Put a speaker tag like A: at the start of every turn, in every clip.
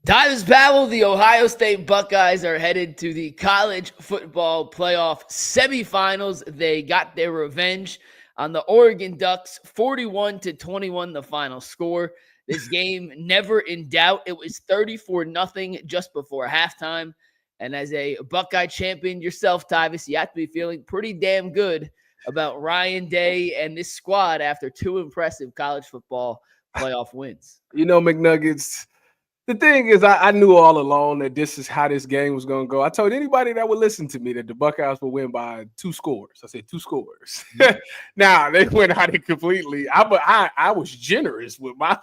A: Tyvis Powell, the Ohio State Buckeyes are headed to the college football playoff semifinals. They got their revenge on the Oregon Ducks, 41-21, the final score. This game never in doubt. It was 34-0 just before halftime. And as a Buckeye champion yourself, Tyvis, you have to be feeling pretty damn good about Ryan Day and this squad after two impressive college football playoff wins.
B: McNuggets, the thing is, I knew all along that this is how this game was going to go. I told anybody that would listen to me that the Buckeyes would win by 2 scores. I said 2 scores. Now, they went out it completely. I was generous with my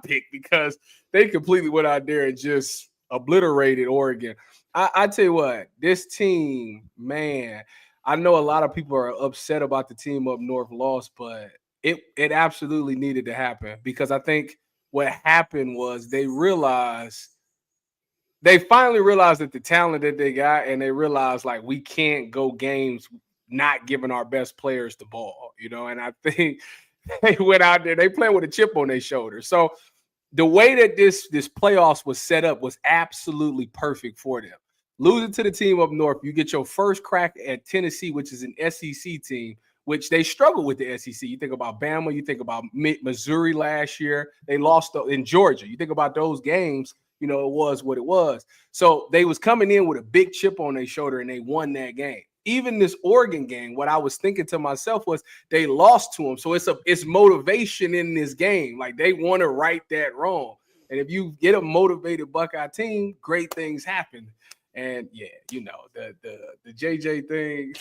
B: pick because they completely went out there and just obliterated Oregon. I tell you what, this team, man, I know a lot of people are upset about the team up north loss, but it absolutely needed to happen because I think what happened was they finally realized that the talent that they got, and they realized like we can't go games not giving our best players the ball, and I think they went out there, they playing with a chip on their shoulder. So the way that this playoffs was set up was absolutely perfect for them. Losing to the team up north, you get your first crack at Tennessee, which is an SEC team, which they struggle with the SEC. You think about Bama, you think about Missouri last year. They lost in Georgia. You think about those games, it was what it was. So they was coming in with a big chip on their shoulder, and they won that game. Even this Oregon game, what I was thinking to myself was they lost to them. So it's motivation in this game. Like they want to right that wrong. And if you get a motivated Buckeye team, great things happen. And yeah, the JJ thing.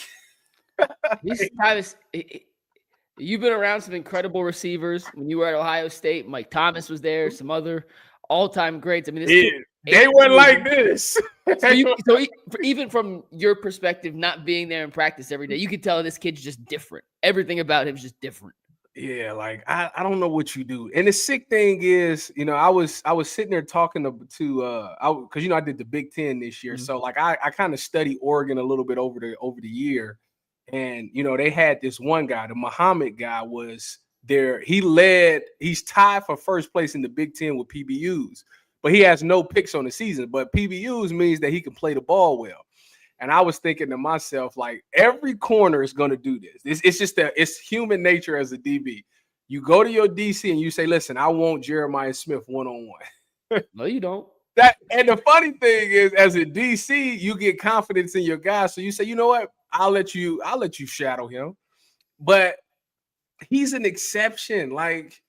A: You've been around some incredible receivers when you were at Ohio State. Mike Thomas was there, some other all-time greats. I mean,
B: they weren't like this.
A: So even from your perspective, not being there in practice every day, you could tell this kid's just different. Everything about him is just different.
B: Yeah, like I don't know what you do. And the sick thing is, I was sitting there talking to because I did the Big Ten this year. Mm-hmm. So like I kind of studied Oregon a little bit over the year. And they had this one guy, the Muhammad guy was there. He's tied for first place in the Big Ten with PBUs, but he has no picks on the season. But PBUs means that he can play the ball well. And I was thinking to myself, like, every corner is going to do this. It's just it's human nature as a DB. You go to your DC and you say, listen, I want Jeremiah Smith one-on-one.
A: No, you don't.
B: And the funny thing is, as a DC, you get confidence in your guy. So you say, you know what? I'll let you shadow him. But he's an exception. Like,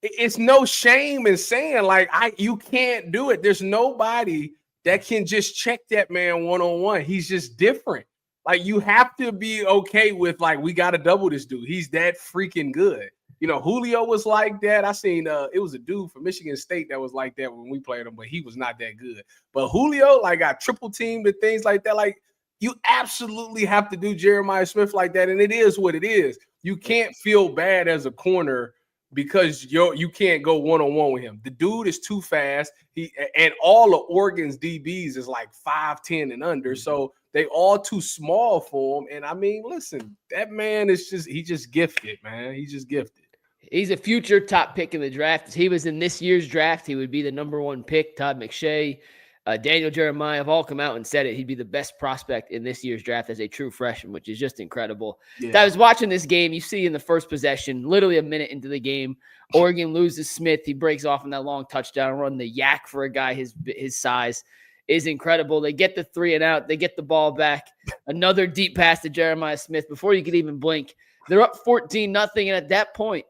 B: it's no shame in saying, like, you can't do it. There's nobody that can just check that man one-on-one. He's just different. Like, you have to be okay with, like, we got to double this dude. He's that freaking good. Julio was like that. I seen it was a dude from Michigan State that was like that when we played him, but he was not that good. But Julio, like, got triple teamed and things like that. Like, you absolutely have to do Jeremiah Smith like that, and it is what it is. You can't feel bad as a corner because you can't go one-on-one with him. The dude is too fast. And all of Oregon's DBs is like 5'10" and under, so they all too small for him. And I mean, listen, that man is he's just gifted, man. He's just gifted.
A: He's a future top pick in the draft. If he was in this year's draft, he would be the number 1 pick. Todd McShay, Daniel Jeremiah have all come out and said it. He'd be the best prospect in this year's draft as a true freshman, which is just incredible. Yeah. I was watching this game. You see in the first possession, literally a minute into the game, Oregon loses Smith. He breaks off in that long touchdown run. The yak for a guy his size is incredible. They get the 3 and out. They get the ball back. Another deep pass to Jeremiah Smith before you could even blink. They're up 14-0. And at that point,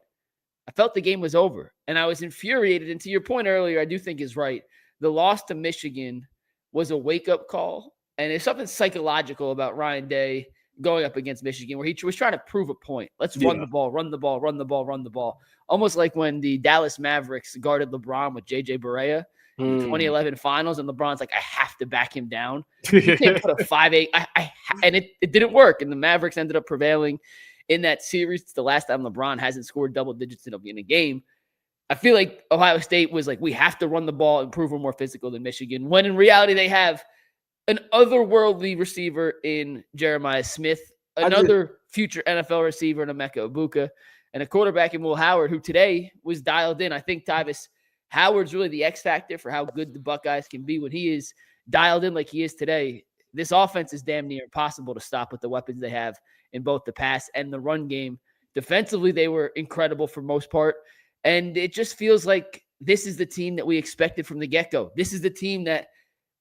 A: I felt the game was over. And I was infuriated. And to your point earlier, I do think is right. The loss to Michigan was a wake-up call, and it's something psychological about Ryan Day going up against Michigan where he was trying to prove a point. Let's run the ball, run the ball, run the ball, run the ball. Almost like when the Dallas Mavericks guarded LeBron with J.J. Barea in the 2011 finals, and LeBron's like, I have to back him down. You can't put a 5'8". And it didn't work, and the Mavericks ended up prevailing in that series. It's the last time LeBron hasn't scored double digits in a game. I feel like Ohio State was like, we have to run the ball and prove we're more physical than Michigan, when in reality they have an otherworldly receiver in Jeremiah Smith, another future NFL receiver in Emeka Egbuka, and a quarterback in Will Howard, who today was dialed in. I think, Tyvis, Howard's really the X factor for how good the Buckeyes can be when he is dialed in like he is today. This offense is damn near impossible to stop with the weapons they have in both the pass and the run game. Defensively, they were incredible for most part. And it just feels like this is the team that we expected from the get-go. This is the team that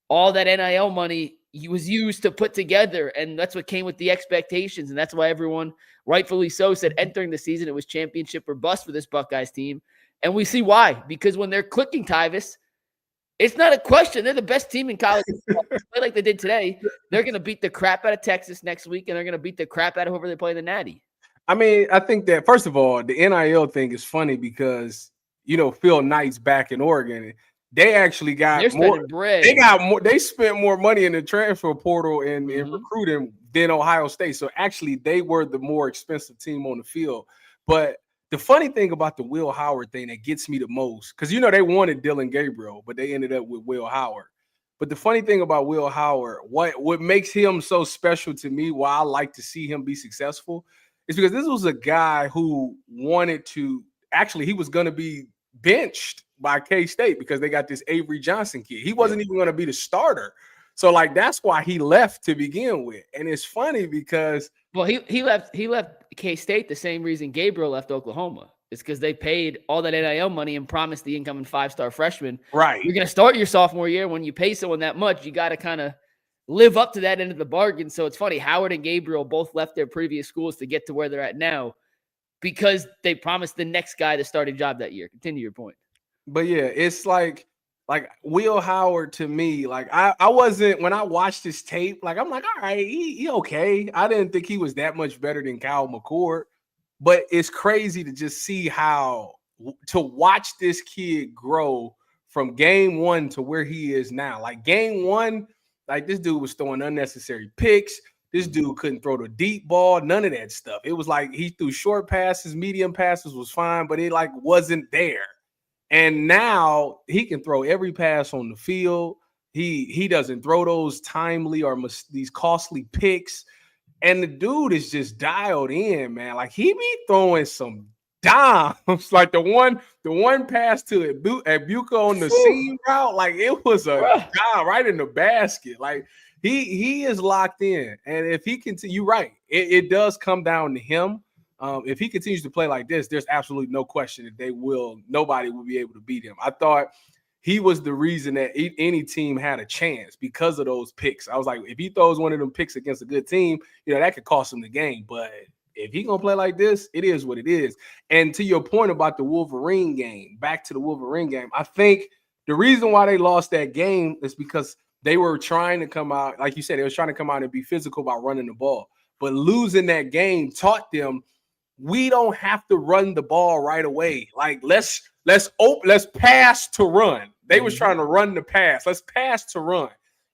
A: all that NIL money was used to put together, and that's what came with the expectations, and that's why everyone, rightfully so, said entering the season it was championship or bust for this Buckeyes team. And we see why. Because when they're clicking, Tyvis, it's not a question. They're the best team in college football. Play like they did today. They're going to beat the crap out of Texas next week, and they're going to beat the crap out of whoever they play in the Natty.
B: I mean, I think that, first of all, the NIL thing is funny because, Phil Knight's back in Oregon. They actually got more bread. They spent more money in the transfer portal and in recruiting than Ohio State. So actually, they were the more expensive team on the field. But the funny thing about the Will Howard thing that gets me the most, because they wanted Dylan Gabriel, but they ended up with Will Howard. But the funny thing about Will Howard, what makes him so special to me, why I like to see him be successful, is because this was a guy who he was going to be benched by K-State because they got this Avery Johnson kid. He wasn't even going to be the starter. So, that's why he left to begin with. And it's funny because
A: he left K-State the same reason Gabriel left Oklahoma. It's because they paid all that NIL money and promised the incoming 5-star freshman.
B: Right.
A: You're going to start your sophomore year. When you pay someone that much, you got to kind of live up to that end of the bargain. So it's funny. Howard and Gabriel both left their previous schools to get to where they're at now because they promised the next guy the starting job that year. Continue your point.
B: But yeah, it's like Will Howard to me, I wasn't, when I watched his tape, I'm like, all right, he okay. I didn't think he was that much better than Kyle McCord, but it's crazy to just see to watch this kid grow from game one to where he is now. Game one, this dude was throwing unnecessary picks. This dude couldn't throw the deep ball, none of that stuff. It was he threw short passes, medium passes was fine, but it wasn't there. And now he can throw every pass on the field. He doesn't throw those timely or these costly picks. And the dude is just dialed in, man. He be throwing some dimes. The one pass to Buka on the seam route, it was a dime right in the basket. He is locked in. And if he continue, you're right. It does come down to him. If he continues to play like this, there's absolutely no question that nobody will be able to beat him. I thought he was the reason that any team had a chance because of those picks. I was like, if he throws one of them picks against a good team, that could cost him the game. But if he gonna play like this, it is what it is. And to your point about the Wolverine game, back to the Wolverine game, I think the reason why they lost that game is because they were trying to come out, like you said, they were trying to come out and be physical by running the ball. But losing that game taught them, we don't have to run the ball right away. Let's pass to run. They was trying to run the pass. Let's pass to run.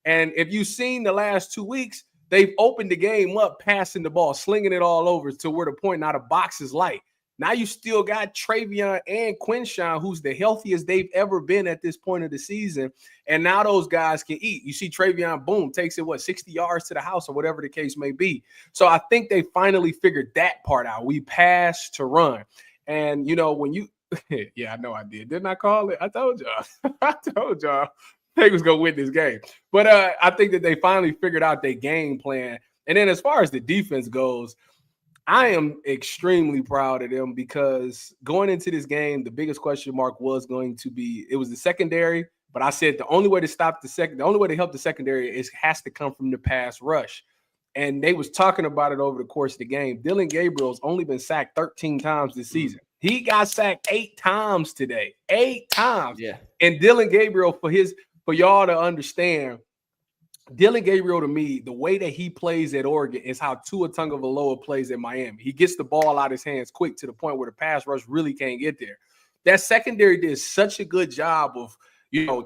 B: And if you've seen the last 2 weeks, they've opened the game up, passing the ball, slinging it all over to where the point now the box is light. Now you still got Travion and Quinshawn, who's the healthiest they've ever been at this point of the season. And now those guys can eat. You see Travion, boom, takes it, 60 yards to the house or whatever the case may be. So I think they finally figured that part out. We pass to run. And, when you – yeah, I know I did. Didn't I call it? I told y'all. I told y'all they was going to win this game. But I think that they finally figured out their game plan. And then as far as the defense goes – I am extremely proud of them because going into this game, the biggest question mark was going to be, it was the secondary, but I said the only way to help the secondary has to come from the pass rush. And they was talking about it over the course of the game. Dylan Gabriel's only been sacked 13 times this season. He got sacked 8 times today. 8 times.
A: Yeah.
B: And Dylan Gabriel, for y'all to understand, Dylan Gabriel, to me, the way that he plays at Oregon is how Tua Tagovailoa plays at Miami. He gets the ball out of his hands quick to the point where the pass rush really can't get there. That secondary did such a good job of,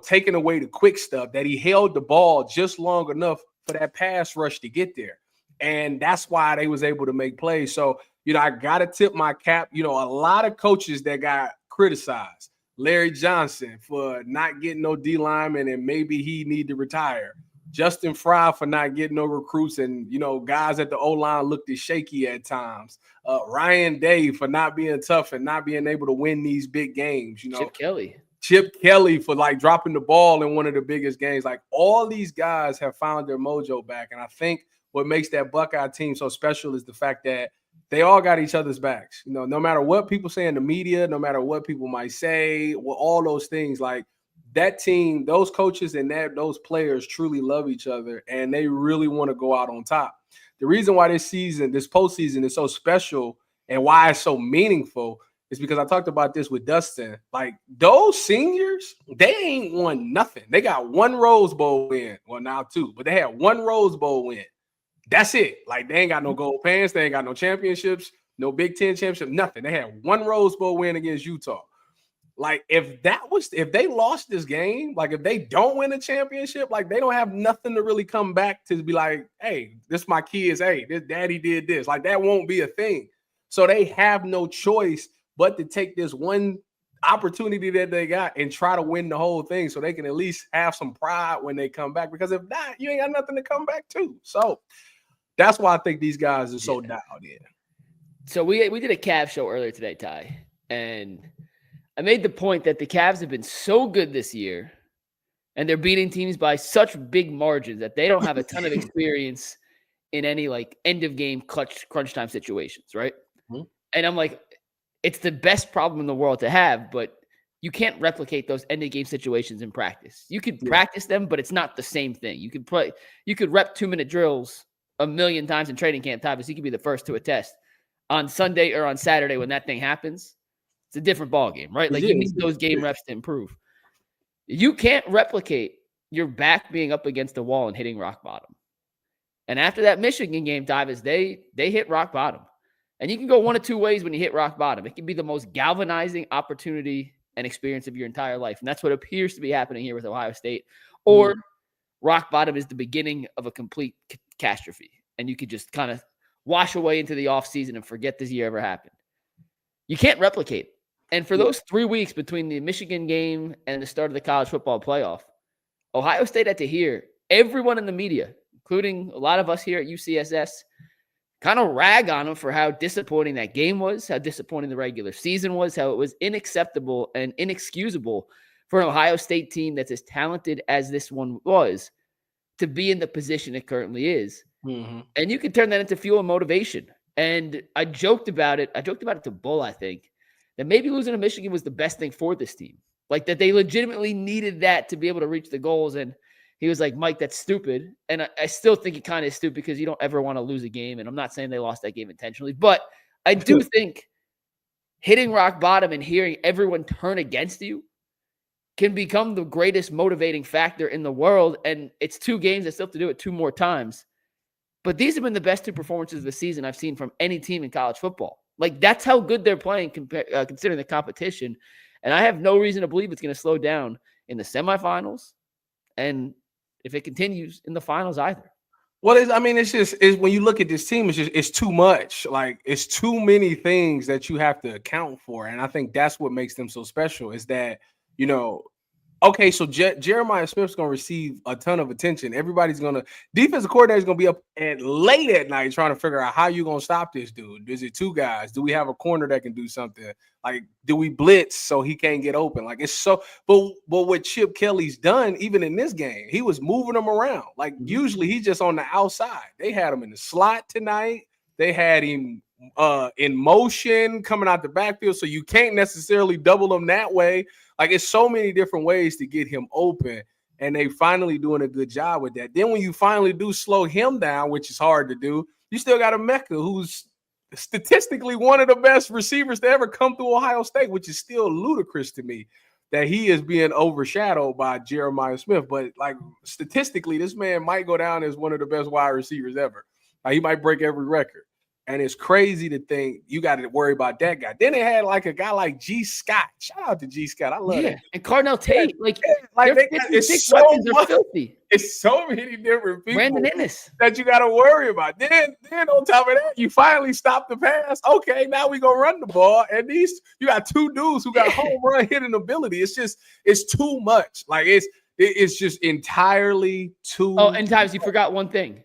B: taking away the quick stuff that he held the ball just long enough for that pass rush to get there. And that's why they was able to make plays. So, I got to tip my cap. A lot of coaches that got criticized. Larry Johnson for not getting no D lineman and maybe he need to retire. Justin Fry for not getting no recruits and, guys at the O-line looked as shaky at times. Ryan Day for not being tough and not being able to win these big games.
A: Chip Kelly.
B: Chip Kelly for like dropping the ball in one of the biggest games. Like all these guys have found their mojo back. And I think what makes that Buckeye team so special is the fact that they all got each other's backs. You know, no matter what people say in the media, no matter what people might say, well, all those things, like that team, those coaches and those players truly love each other and they really want to go out on top. The reason why this postseason is so special and why it's so meaningful is because I talked about this with Dustin. Like those seniors, they ain't won nothing. They got one Rose Bowl win. Well, now two, but they had one Rose Bowl win. That's it. Like they ain't got no gold pants. They ain't got no championships, no Big Ten championship, nothing. They had one Rose Bowl win against Utah. Like if they lost this game, like if they don't win a championship, like they don't have nothing to really come back to be like, hey, this my kids. Hey, this daddy did this. Like that won't be a thing. So they have no choice but to take this one opportunity that they got and try to win the whole thing so they can at least have some pride when they come back. Because if not, you ain't got nothing to come back to. So that's why I think these guys are so dialed in.
A: So we did a Cavs show earlier today, Ty, and I made the point that the Cavs have been so good this year and they're beating teams by such big margins that they don't have a ton of experience in any like end of game crunch time situations, right? Mm-hmm. And I'm like, it's the best problem in the world to have, but you can't replicate those end of game situations in practice. You could practice them, but it's not the same thing. You could rep 2-minute drills a million times in training camp, Ty, so you could be the first to attest. On Sunday or on Saturday when that thing happens, it's a different ball game, right? Like you need those game reps to improve. You can't replicate your back being up against the wall and hitting rock bottom. And after that Michigan game, Davis, they hit rock bottom. And you can go one of two ways when you hit rock bottom. It can be the most galvanizing opportunity and experience of your entire life. And that's what appears to be happening here with Ohio State. Or rock bottom is the beginning of a complete catastrophe. And you could just kind of wash away into the offseason and forget this year ever happened. You can't replicate it. And for those 3 weeks between the Michigan game and the start of the college football playoff, Ohio State had to hear everyone in the media, including a lot of us here at UCSS, kind of rag on them for how disappointing that game was, how disappointing the regular season was, how it was unacceptable and inexcusable for an Ohio State team that's as talented as this one was to be in the position it currently is. Mm-hmm. And you can turn that into fuel and motivation. And I joked about it to Bull, I think, that maybe losing to Michigan was the best thing for this team. Like that they legitimately needed that to be able to reach the goals. And he was like, Mike, that's stupid. And I still think it kind of is stupid because you don't ever want to lose a game. And I'm not saying they lost that game intentionally, but I do think hitting rock bottom and hearing everyone turn against you can become the greatest motivating factor in the world. And it's 2 games. I still have to do it 2 more times. But these have been the best 2 performances of the season I've seen from any team in college football. Like, that's how good they're playing considering the competition. And I have no reason to believe it's going to slow down in the semifinals. And if it continues in the finals either.
B: Well, it's when you look at this team, it's too much. Like, it's too many things that you have to account for. And I think that's what makes them so special is that, you know, okay, so Jeremiah Smith's going to receive a ton of attention. Everybody's going to – defensive coordinator is going to be up late at night trying to figure out how you're going to stop this dude. Is it 2 guys? Do we have a corner that can do something? Like, do we blitz so he can't get open? Like, it's so – but what Chip Kelly's done, even in this game, he was moving them around. Like, usually he's just on the outside. They had him in the slot tonight. They had him in motion coming out the backfield, so you can't necessarily double him that way. Like, it's so many different ways to get him open, and they finally doing a good job with that. Then when you finally do slow him down, which is hard to do, you still got a Mecca who's statistically one of the best receivers to ever come through Ohio State, which is still ludicrous to me that he is being overshadowed by Jeremiah Smith. But, like, statistically, this man might go down as one of the best wide receivers ever. Like, he might break every record. And it's crazy to think you got to worry about that guy. Then they had like a guy like G. Scott. Shout out to G. Scott. I love that.
A: And Cardinal Tate.
B: It's so much. It's so many different people
A: Brandon Ennis
B: that you got to worry about. Then on top of that, you finally stop the pass. Okay, now we gonna run the ball. And you got 2 dudes who got home run hitting ability. It's too much. Like it's just entirely too.
A: Oh, and times you forgot one thing.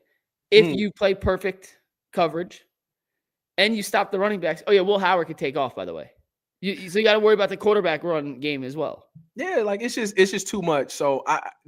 A: If you play perfect coverage. And you stop the running backs. Oh, yeah, Will Howard could take off, by the way. So you got to worry about the quarterback run game as well.
B: Yeah, like it's just too much. So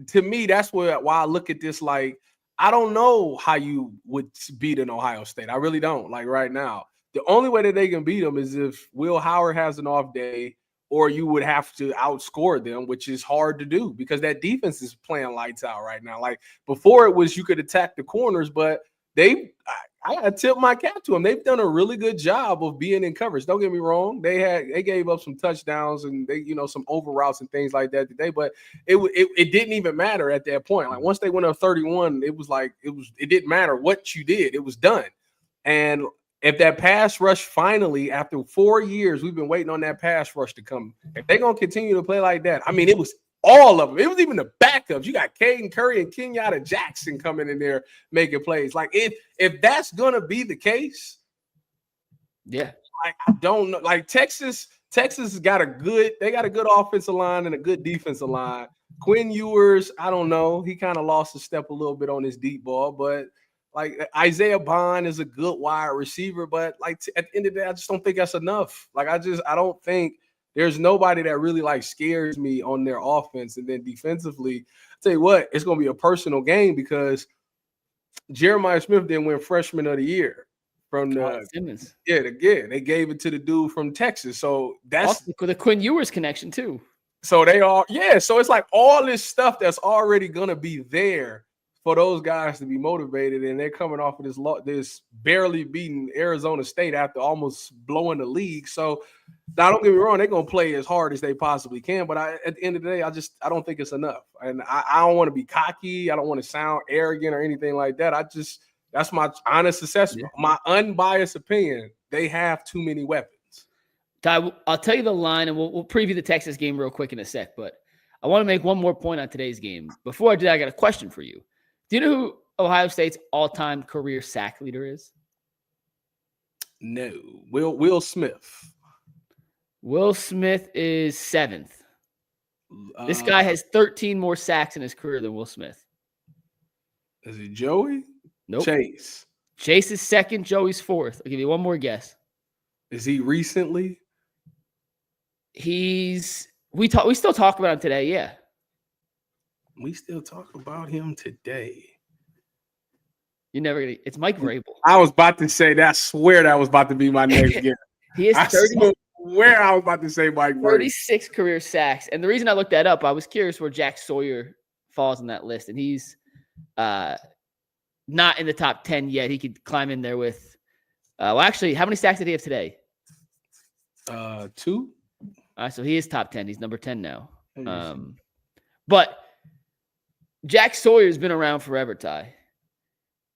B: to me, that's why I look at this like I don't know how you would beat an Ohio State. I really don't. Like right now, the only way that they can beat them is if Will Howard has an off day, or you would have to outscore them, which is hard to do because that defense is playing lights out right now. Like before, it was you could attack the corners, but I tip my cap to them. They've done a really good job of being in coverage. Don't get me wrong. They gave up some touchdowns and some over routes and things like that today, but it didn't even matter at that point. Like once they went up 31, it didn't matter what you did. It was done. And if that pass rush finally, after 4 years, we've been waiting on that pass rush to come. If they're going to continue to play like that, I mean, it was all of them. It was even the backups. You got Caden Curry and Kenyatta Jackson coming in there making plays. Like if that's gonna be the case,
A: yeah.
B: Like I don't know. Like Texas has got a good offensive line and a good defensive line. Quinn Ewers, I don't know. He kind of lost a step a little bit on his deep ball, but like Isaiah Bond is a good wide receiver, but like at the end of the day, I just don't think that's enough. Like I don't think. There's nobody that really like scares me on their offense. And then defensively, I'll tell you what, it's going to be a personal game because Jeremiah Smith didn't win Freshman of the Year from
A: Simmons.
B: Yeah, they gave it to the dude from Texas. So that's
A: also the Quinn Ewers connection too.
B: So they are, yeah. So it's like all this stuff that's already going to be there for those guys to be motivated, and they're coming off of this barely beating Arizona State after almost blowing the league. So now, don't get me wrong, they're gonna play as hard as they possibly can. But at the end of the day, I don't think it's enough, and I don't want to be cocky. I don't want to sound arrogant or anything like that. That's my honest assessment, my unbiased opinion. They have too many weapons.
A: Ty, I'll tell you the line, and we'll preview the Texas game real quick in a sec. But I want to make one more point on today's game. Before I do that, I got a question for you. Do you know who Ohio State's all-time career sack leader is?
B: No. Will Smith.
A: Will Smith is 7th. This guy has 13 more sacks in his career than Will Smith.
B: Is it Joey?
A: Nope.
B: Chase.
A: Chase is 2nd. Joey's 4th. I'll give you one more guess.
B: Is he recently?
A: We still talk about him today, yeah.
B: We still talk about him today.
A: You're never gonna. It's Mike Vrabel.
B: I was about to say that. I swear that was about to be my next guess.
A: He is 30.
B: Where I was about to say Mike Vrabel.
A: 36 career sacks, and the reason I looked that up, I was curious where Jack Sawyer falls on that list, and he's not in the top 10 yet. He could climb in there with. Well, actually, how many sacks did he have today?
B: 2.
A: So he is top 10. He's number 10 now. But Jack Sawyer's been around forever, Ty.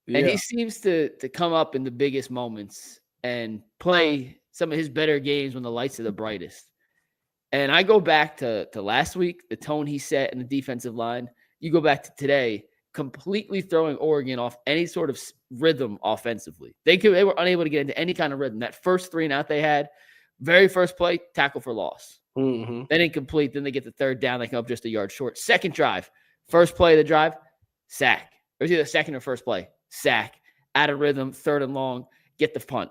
A: And he seems to come up in the biggest moments and play some of his better games when the lights are the brightest. And I go back to last week, the tone he set in the defensive line. You go back to today, completely throwing Oregon off any sort of rhythm offensively. They were unable to get into any kind of rhythm. That first 3 and out they had, very first play, tackle for loss.
B: Mm-hmm.
A: Then incomplete. Then they get the 3rd down. They come up just a yard short. Second drive, first play of the drive, sack. It was either second or first play, sack. Out of rhythm, 3rd and long, get the punt.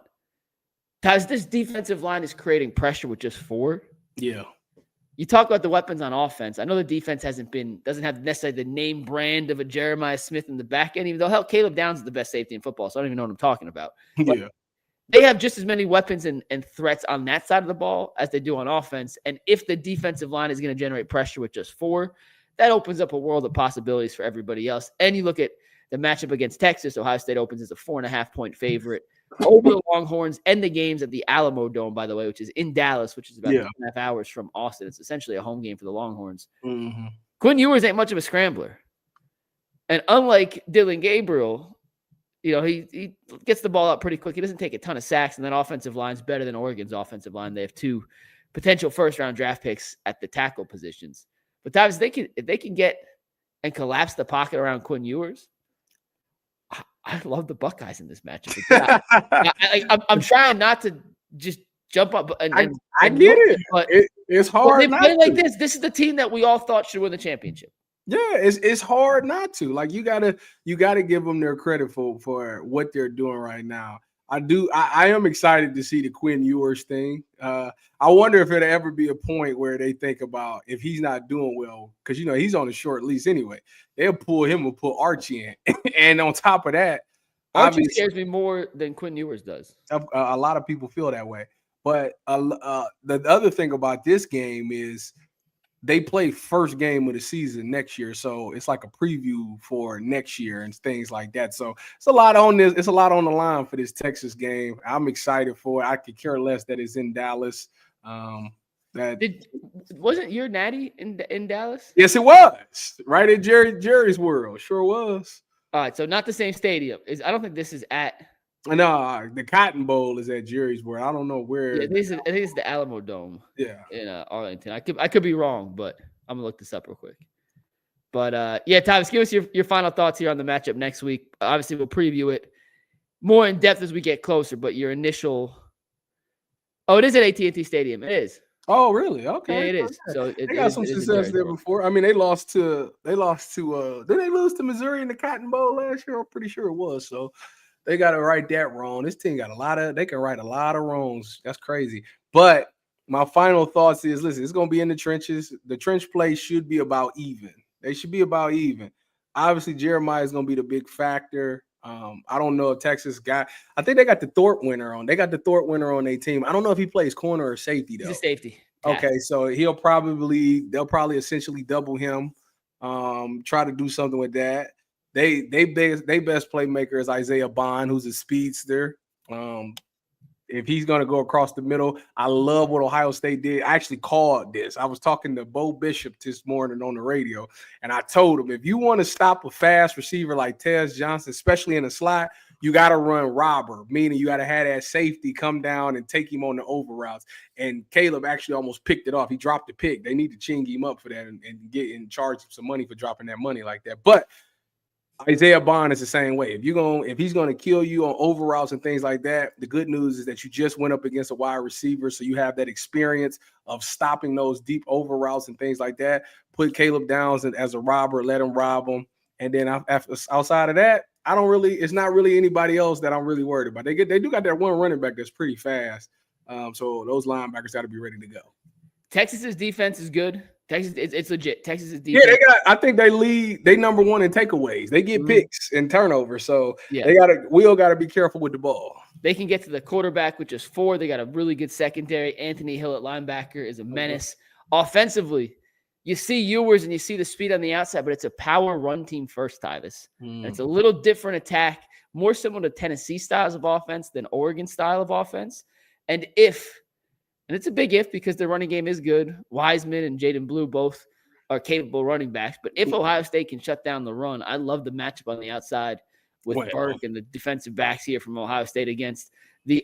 A: Guys, this defensive line is creating pressure with just 4.
B: Yeah.
A: You talk about the weapons on offense. I know the defense doesn't have necessarily the name brand of a Jeremiah Smith in the back end, even though hell, Caleb Downs is the best safety in football, so I don't even know what I'm talking about. But
B: yeah.
A: They have just as many weapons and threats on that side of the ball as they do on offense. And if the defensive line is going to generate pressure with just 4, that opens up a world of possibilities for everybody else. And you look at the matchup against Texas, Ohio State opens as a 4.5-point favorite over the Longhorns, and the games at the Alamo Dome, by the way, which is in Dallas, which is about 2.5 hours from Austin. It's essentially a home game for the Longhorns.
B: Mm-hmm.
A: Quinn Ewers ain't much of a scrambler. And unlike Dylan Gabriel, he gets the ball out pretty quick. He doesn't take a ton of sacks, and that offensive line's better than Oregon's offensive line. They have 2 potential first-round draft picks at the tackle positions. But Travis, if they can get and collapse the pocket around Quinn Ewers, I love the Buckeyes in this matchup. I'm trying not to just jump up.
B: I get it, but it's hard.
A: They play like this. This is the team that we all thought should win the championship.
B: Yeah, it's hard not to. Like you gotta give them their credit for what they're doing right now. I am excited to see the Quinn Ewers thing. I wonder if it'll ever be a point where they think about if he's not doing well, because he's on a short lease anyway. They'll pull him and put Archie in, and on top of that,
A: Archie scares me more than Quinn Ewers does.
B: A lot of people feel that way. But the other thing about this game is they play first game of the season next year, so it's like a preview for next year and things like that. So it's a lot on this. It's a lot on the line for this Texas game. I'm excited for it. I could care less that it's in Dallas.
A: Wasn't your natty in Dallas?
B: Yes, it was right at Jerry's World. Sure was.
A: All right, so not the same stadium. I don't think this is at.
B: No, the Cotton Bowl is at Jerry's World. I don't know where.
A: Yeah, I think it's the Alamo Dome.
B: Yeah,
A: in Arlington. I could be wrong, but I'm gonna look this up real quick. But yeah, Thomas, give us your final thoughts here on the matchup next week. Obviously, we'll preview it more in depth as we get closer. But your initial. Oh, it is at AT&T Stadium. It is.
B: Oh, really? Okay.
A: Yeah, it is. So
B: they got some success there before. I mean, they lost to. Did they lose to Missouri in the Cotton Bowl last year? I'm pretty sure it was. So. They got to right that wrong. This team got they can right a lot of wrongs. That's crazy. But my final thoughts is, listen, it's going to be in the trenches. The trench play should be about even. They should be about even. Obviously, Jeremiah is going to be the big factor. I don't know if Texas got – I think they got the Thorpe winner on. They got the Thorpe winner on their team. I don't know if he plays corner or safety, though.
A: He's a safety.
B: Okay, so they'll probably essentially double him, try to do something with that. They best playmaker is Isaiah Bond, who's a speedster. If he's going to go across the middle, I love what Ohio State did. I actually called this. I was talking to Bo Bishop this morning on the radio, and I told him, if you want to stop a fast receiver like Tez Johnson, especially in the slot, you got to run robber, meaning you got to have that safety come down and take him on the over routes. And Caleb actually almost picked it off. He dropped the pick. They need to ching him up for that and get in charge of some money for dropping that money like that. But Isaiah Bond is the same way. If he's gonna kill you on over routes and things like that, the good news is that you just went up against a wide receiver, so you have that experience of stopping those deep over routes and things like that. Put Caleb Downs as a robber, let him rob him, and then outside of that, it's not really anybody else that I'm really worried about. They do got that one running back that's pretty fast, so those linebackers got to be ready to go. Texas's
A: defense is good. Texas, it's legit. Texas's defense.
B: Yeah, I think they lead. They number one in takeaways. They get picks and turnovers. So Will got to be careful with the ball.
A: They can get to the quarterback, which is 4. They got a really good secondary. Anthony Hill at linebacker is a menace. Offensively, you see Ewers and you see the speed on the outside, but it's a power run team first, Tyvis. And it's a little different attack, more similar to Tennessee styles of offense than Oregon style of offense. And it's a big if because their running game is good. Wiseman and Jaden Blue both are capable running backs. But if Ohio State can shut down the run, I love the matchup on the outside with Burke and the defensive backs here from Ohio State against the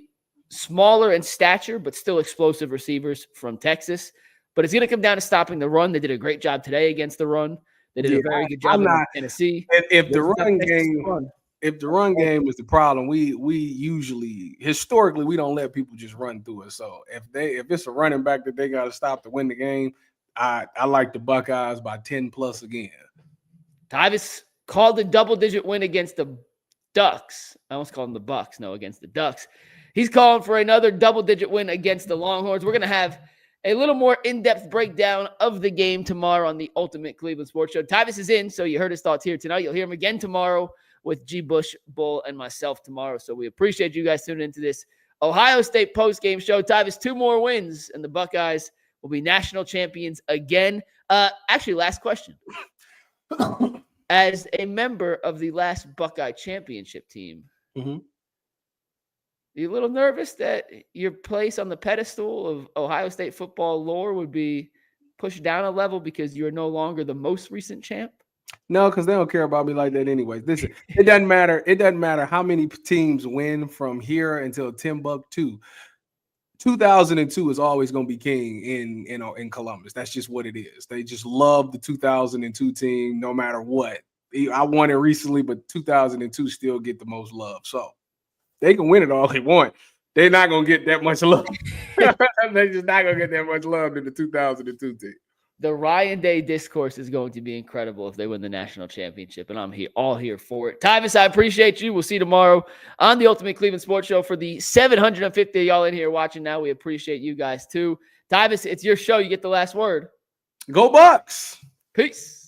A: smaller in stature but still explosive receivers from Texas. But it's going to come down to stopping the run. They did a great job today against the run. They did a very good job in Tennessee.
B: If the run game is the problem, we usually historically we don't let people just run through it. So if it's a running back that they got to stop to win the game, I like the Buckeyes by 10 plus again.
A: Tyvis called a double-digit win against the Ducks. I almost called them the Bucks. No, against the Ducks. He's calling for another double-digit win against the Longhorns. We're going to have a little more in-depth breakdown of the game tomorrow on the Ultimate Cleveland Sports Show. Tyvis is in, so you heard his thoughts here tonight. You'll hear him again tomorrow with G. Bush, Bull, and myself tomorrow. So we appreciate you guys tuning into this Ohio State post-game show. Tyvis, 2 more wins, and the Buckeyes will be national champions again. Actually, last question. As a member of the last Buckeye championship team, are you a little nervous that your place on the pedestal of Ohio State football lore would be pushed down a level because you're no longer the most recent champ?
B: No, because they don't care about me like that anyways. Listen, it doesn't matter. It doesn't matter how many teams win from here until Timbuktu. 2002 is always going to be king in Columbus. That's just what it is. They just love the 2002 team no matter what. I won it recently, but 2002 still get the most love. So they can win it all they want. They're not going to get that much love. They're just not going to get that much love in the 2002 team.
A: The Ryan Day discourse is going to be incredible if they win the national championship, and I'm all here for it. Tyvis, I appreciate you. We'll see you tomorrow on the Ultimate Cleveland Sports Show. For the 750 of y'all in here watching now, we appreciate you guys too. Tyvis, it's your show. You get the last word.
B: Go Bucks.
A: Peace.